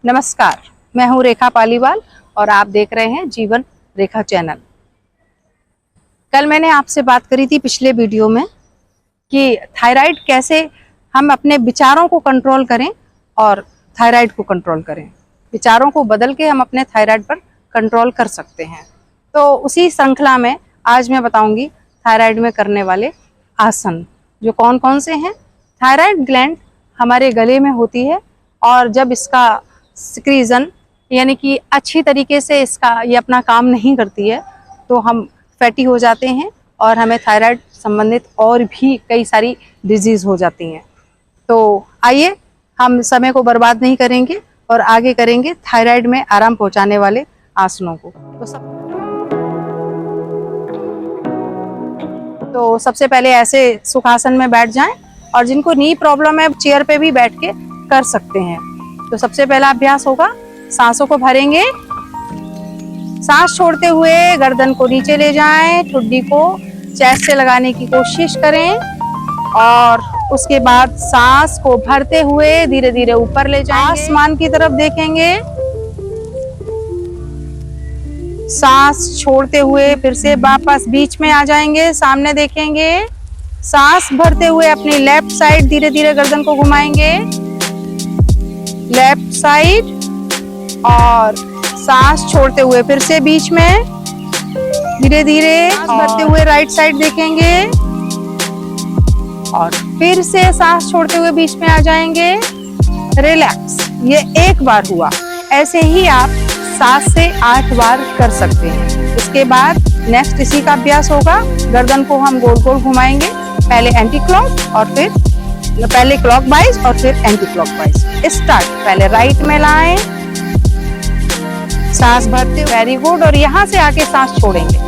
नमस्कार, मैं हूं रेखा पालीवाल और आप देख रहे हैं जीवन रेखा चैनल। कल मैंने आपसे बात करी थी पिछले वीडियो में कि थायराइड कैसे हम अपने विचारों को कंट्रोल करें और थायराइड को कंट्रोल करें। विचारों को बदल के हम अपने थायराइड पर कंट्रोल कर सकते हैं। तो उसी श्रृंखला में आज मैं बताऊंगी थायराइड में करने वाले आसन, जो कौन कौन से हैं। थायराइड ग्लैंड हमारे गले में होती है और जब इसका सिक्रीजन यानी कि अच्छी तरीके से ये अपना काम नहीं करती है तो हम फैटी हो जाते हैं और हमें थायराइड संबंधित और भी कई सारी डिजीज हो जाती हैं। तो आइए हम समय को बर्बाद नहीं करेंगे और आगे करेंगे थायराइड में आराम पहुंचाने वाले आसनों को। तो सबसे पहले ऐसे सुखासन में बैठ जाएं और जिनको नी प्रॉब्लम है चेयर पे भी बैठ के कर सकते हैं। तो सबसे पहला अभ्यास होगा, सांसों को भरेंगे, सांस छोड़ते हुए गर्दन को नीचे ले जाएं, ठुड्डी को चेस्ट से लगाने की कोशिश करें और उसके बाद सांस को भरते हुए धीरे धीरे ऊपर ले जाएं, आसमान की तरफ देखेंगे। सांस छोड़ते हुए फिर से वापस बीच में आ जाएंगे, सामने देखेंगे। सांस भरते हुए अपनी लेफ्ट साइड धीरे धीरे गर्दन को घुमाएंगे, लेफ्ट साइड, और सांस छोड़ते हुए फिर से बीच में धीरे धीरे भरते हुए राइट साइड देखेंगे और फिर से सांस छोड़ते हुए बीच में आ जाएंगे। रिलैक्स। ये एक बार हुआ, ऐसे ही आप 7 से 8 बार कर सकते हैं। इसके बाद नेक्स्ट इसी का अभ्यास होगा। गर्दन को हम गोल गोल घुमाएंगे, पहले एंटी क्लॉक और फिर पहले क्लॉकवाइज और फिर एंटी क्लॉकवाइज। स्टार्ट। पहले राइट में लाएं, सांस भरते, वेरी गुड, और यहाँ से आके सांस छोड़ेंगे।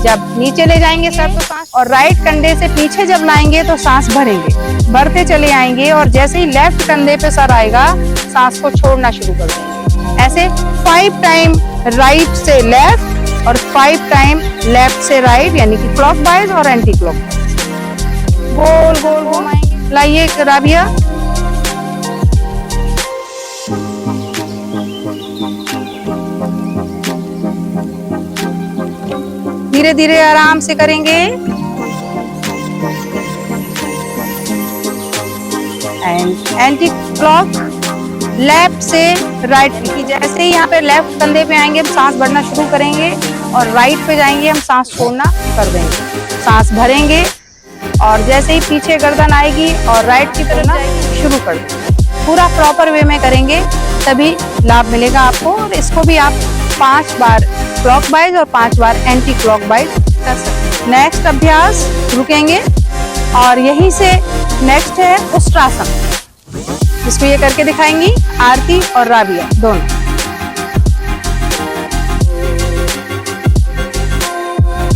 जब नीचे ले जाएंगे सर तो सांस, और राइट कंधे से पीछे जब लाएंगे तो सांस भरेंगे, भरते चले आएंगे और जैसे ही लेफ्ट कंधे पे सर आएगा सांस को छोड़ना शुरू कर देंगे। ऐसे 5 टाइम राइट से लेफ्ट और 5 टाइम लेफ्ट से राइट, यानी कि क्लॉकवाइज और एंटी क्लॉकवाइज। गोल गोल घुमाएंगे। लाइए राबिया। धीरे धीरे आराम से करेंगे। एंटी क्लॉक लेफ्ट से राइट की, जैसे ही यहाँ पे लेफ्ट कंधे पे आएंगे हम सांस भरना शुरू करेंगे और राइट पे जाएंगे हम सांस छोड़ना कर देंगे। सांस भरेंगे और जैसे ही पीछे गर्दन आएगी और राइट की तरफ शुरू कर देंगे। पूरा प्रॉपर वे में करेंगे तभी लाभ मिलेगा आपको। और इसको भी आप 5 बार क्लॉकवाइज और 5 बार एंटी क्लॉकवाइज कर सकते हैं। नेक्स्ट अभ्यास रुकेंगे और यहीं से नेक्स्ट है उष्ट्रासन, जिसको ये करके दिखाएंगी आरती और राबिया दोनों।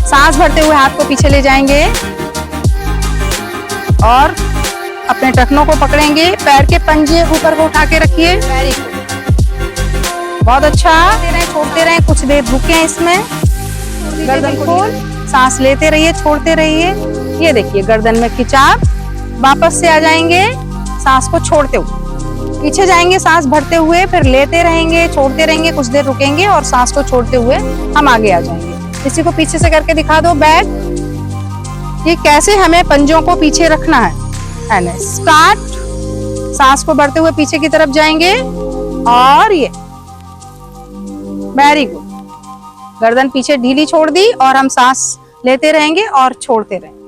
सांस भरते हुए हाथ को पीछे ले जाएंगे और अपने टखनों को पकड़ेंगे, पैर के पंजे ऊपर को उठा के रखिए। वेरी गुड, बहुत अच्छा। छोड़ते रहें, कुछ देर रुके इसमें। गर्दन खोल, सांस लेते रहिए, छोड़ते रहिए। ये देखिए गर्दन में खिंचाव। वापस से आ जाएंगे, सांस को छोड़ते हुए पीछे जाएंगे, सांस भरते हुए, फिर लेते रहेंगे, छोड़ते रहेंगे, कुछ देर रुकेंगे और सांस को छोड़ते हुए हम आगे आ जाएंगे। इसी को पीछे से करके दिखा दो। बैक। ये कैसे हमें पंजों को पीछे रखना है। And start. सांस को भरते हुए पीछे की तरफ जाएंगे और ये वेरी गुड। गर्दन पीछे ढीली छोड़ दी और हम सांस लेते रहेंगे और छोड़ते रहेंगे।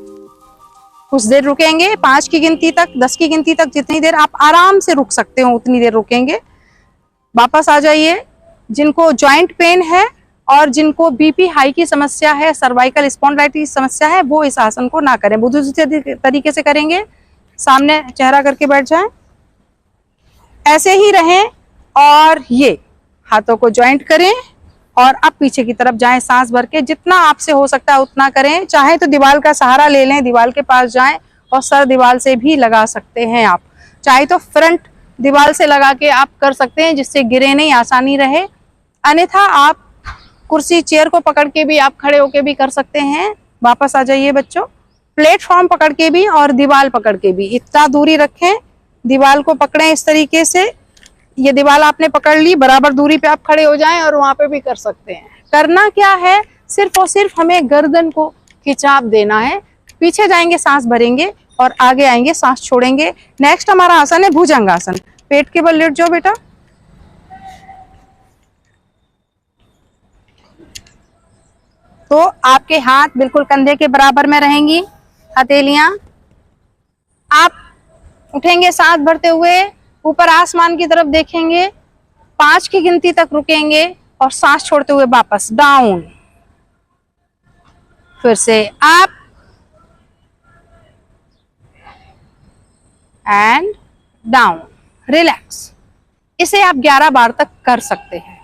कुछ देर रुकेंगे, 5 की गिनती तक, 10 की गिनती तक, जितनी देर आप आराम से रुक सकते हो उतनी देर रुकेंगे। वापस आ जाइए। जिनको जॉइंट पेन है और जिनको बीपी हाई की समस्या है, सर्वाइकल स्पॉन्डिलाइटिस समस्या है, वो इस आसन को ना करें। बुद्ध तरीके से करेंगे। सामने चेहरा करके बैठ जाएं, ऐसे ही रहें और ये हाथों को जॉइंट करें और अब पीछे की तरफ जाएं। सांस भर के जितना आपसे हो सकता है उतना करें। चाहे तो दीवार का सहारा ले लें, दीवार के पास जाएं और सर दीवार से भी लगा सकते हैं आप। चाहे तो फ्रंट दीवार से लगा के आप कर सकते हैं, जिससे गिरे नहीं, आसानी रहे। अन्यथा आप कुर्सी चेयर को पकड़ के भी आप खड़े होके भी कर सकते हैं। वापस आ जाइए बच्चों। प्लेटफॉर्म पकड़ के भी और दीवार पकड़ के भी, इतना दूरी रखें, दीवार को पकड़ें इस तरीके से, ये दीवार आपने पकड़ ली, बराबर दूरी पे आप खड़े हो जाएं और वहां पे भी कर सकते हैं। करना क्या है, सिर्फ और सिर्फ हमें गर्दन को खिंचाव देना है। पीछे जाएंगे, सांस भरेंगे और आगे आएंगे, सांस छोड़ेंगे। नेक्स्ट हमारा आसन है भुजंगासन। पेट के बल लेट जाओ बेटा। तो आपके हाथ बिल्कुल कंधे के बराबर में रहेंगी, हथेलियां। आप उठेंगे सांस भरते हुए, ऊपर आसमान की तरफ देखेंगे, 5 की गिनती तक रुकेंगे और सांस छोड़ते हुए वापस डाउन। फिर से अप एंड डाउन, रिलैक्स। इसे आप 11 बार तक कर सकते हैं।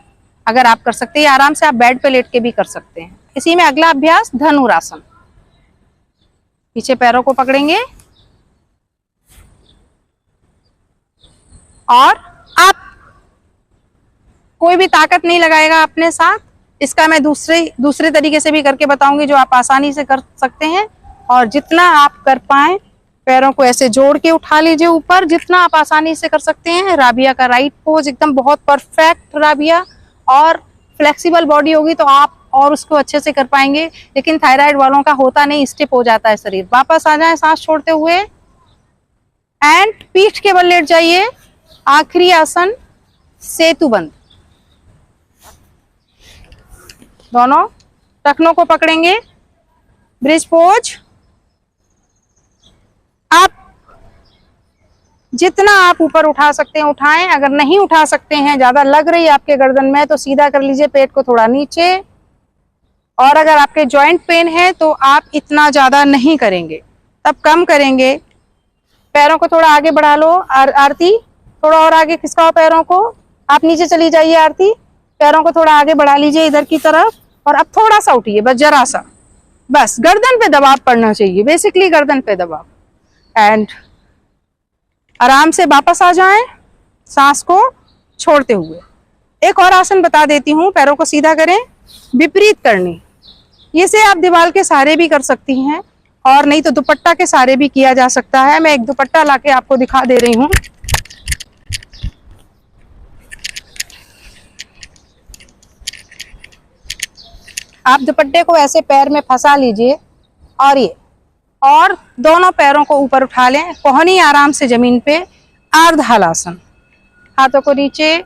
अगर आप कर सकते हैं, आराम से आप बेड पे लेट के भी कर सकते हैं। इसी में अगला अभ्यास धनुरासन। पीछे पैरों को पकड़ेंगे और आप, कोई भी ताकत नहीं लगाएगा अपने साथ। इसका मैं दूसरे तरीके से भी करके बताऊंगी जो आप आसानी से कर सकते हैं। और जितना आप कर पाए, पैरों को ऐसे जोड़ के उठा लीजिए ऊपर, जितना आप आसानी से कर सकते हैं। राबिया का राइट पोज एकदम बहुत परफेक्ट राबिया, और फ्लेक्सिबल बॉडी होगी तो आप और उसको अच्छे से कर पाएंगे। लेकिन थायराइड वालों का होता नहीं, स्टिफ हो जाता है शरीर। वापस आ जाए सांस छोड़ते हुए एंड पीठ के बल लेट जाइए। आखिरी आसन सेतुबंद। दोनों टखनों को पकड़ेंगे, ब्रिज पोज। आप जितना आप ऊपर उठा सकते हैं उठाएं। अगर नहीं उठा सकते हैं, ज्यादा लग रही है आपके गर्दन में, तो सीधा कर लीजिए, पेट को थोड़ा नीचे। और अगर आपके जॉइंट पेन है तो आप इतना ज्यादा नहीं करेंगे, तब कम करेंगे। पैरों को थोड़ा आगे बढ़ा लो। आरती थोड़ा और आगे खिसकाओ पैरों को। आप नीचे चली जाइए आरती, पैरों को थोड़ा आगे बढ़ा लीजिए इधर की तरफ। और अब थोड़ा सा उठिए, बस जरा सा, बस गर्दन पे दबाव पड़ना चाहिए, बेसिकली गर्दन पे दबाव। एंड आराम से वापस आ जाएं, सांस को छोड़ते हुए। एक और आसन बता देती हूँ, पैरों को सीधा करें, विपरीत करनी। इसे आप दीवार के सहारे भी कर सकती हैं, और नहीं तो दुपट्टा के सहारे भी किया जा सकता है। मैं एक दुपट्टा लाके आपको दिखा दे रही हूँ। आप दुपट्टे को ऐसे पैर में फंसा लीजिए और दोनों पैरों को ऊपर उठा लें, कोहनी आराम से जमीन पे। अर्ध हलासन, हाथों को नीचे,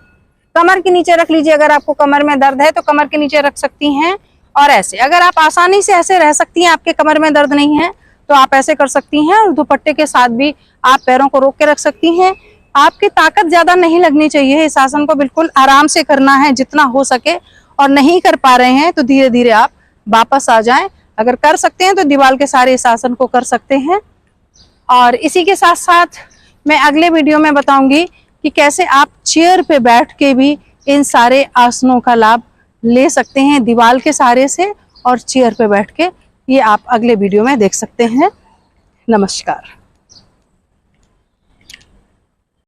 कमर के नीचे रख लीजिए। अगर आपको कमर में दर्द है तो कमर के नीचे रख सकती हैं। और ऐसे, अगर आप आसानी से ऐसे रह सकती हैं, आपके कमर में दर्द नहीं है, तो आप ऐसे कर सकती हैं। और दुपट्टे के साथ भी आप पैरों को रोक के रख सकती हैं। आपकी ताकत ज्यादा नहीं लगनी चाहिए, इस आसन को बिल्कुल आराम से करना है जितना हो सके। और नहीं कर पा रहे हैं तो धीरे धीरे आप वापस आ जाएं। अगर कर सकते हैं तो दीवार के सारे इस आसन को कर सकते हैं। और इसी के साथ साथ मैं अगले वीडियो में बताऊंगी कि कैसे आप चेयर पे बैठ के भी इन सारे आसनों का लाभ ले सकते हैं, दीवार के सहारे से और चेयर पे बैठ के। ये आप अगले वीडियो में देख सकते हैं। नमस्कार।